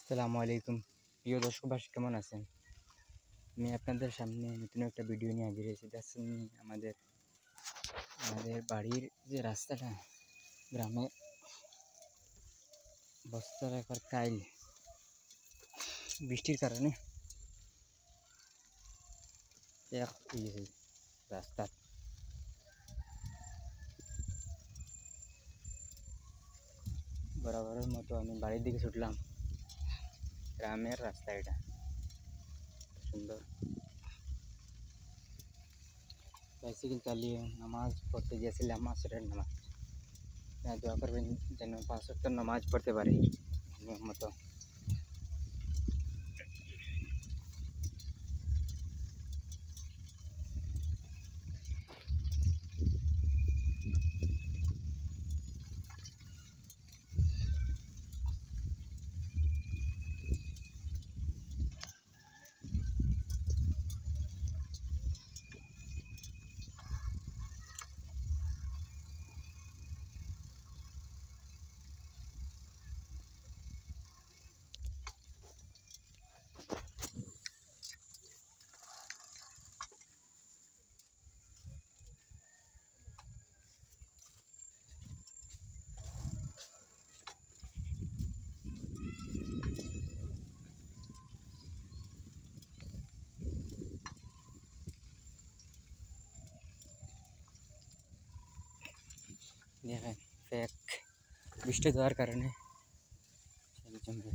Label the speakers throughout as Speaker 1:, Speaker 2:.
Speaker 1: আসসালামু আলাইকুম প্রিয় দর্শকবাসী, কেমন আছেন? আমি আপনাদের সামনে নতুন একটা ভিডিও নিয়ে হাজির হয়েছি। দেখছেন আমাদের আমাদের বাড়ির যে রাস্তাটা, গ্রামে বস্তা রাখার কাইল বৃষ্টির কারণে এক হয়ে গেছে রাস্তার। বরাবরের মতো আমি বাড়ির দিকে ছুটলাম। গ্রামের রাস্তা, এটা সুন্দর। বাইসাইকেল চালিয়ে নামাজ পড়তে গিয়েছিলাম, আসরের নামাজ। দোয়া করবেন যেন 5 ওয়াক্ত নামাজ পড়তে পারি নিয়ম মতো। দেখেন, ফেক বৃষ্টি দেওয়ার কারণে জমে।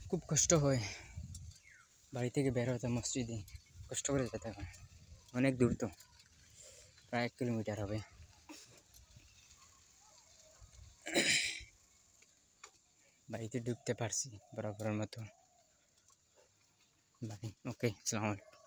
Speaker 1: খুব কষ্ট হয় বাড়ি থেকে বের হতে, মসজিদে কষ্ট করে যেতে হয়। অনেক দূর তো, প্রায় 1 কিলোমিটার হবে। বাড়িতে ঢুকতে পারছি বরাবরের মতো। বাড়ি ওকে, আসসালামু আলাইকুম।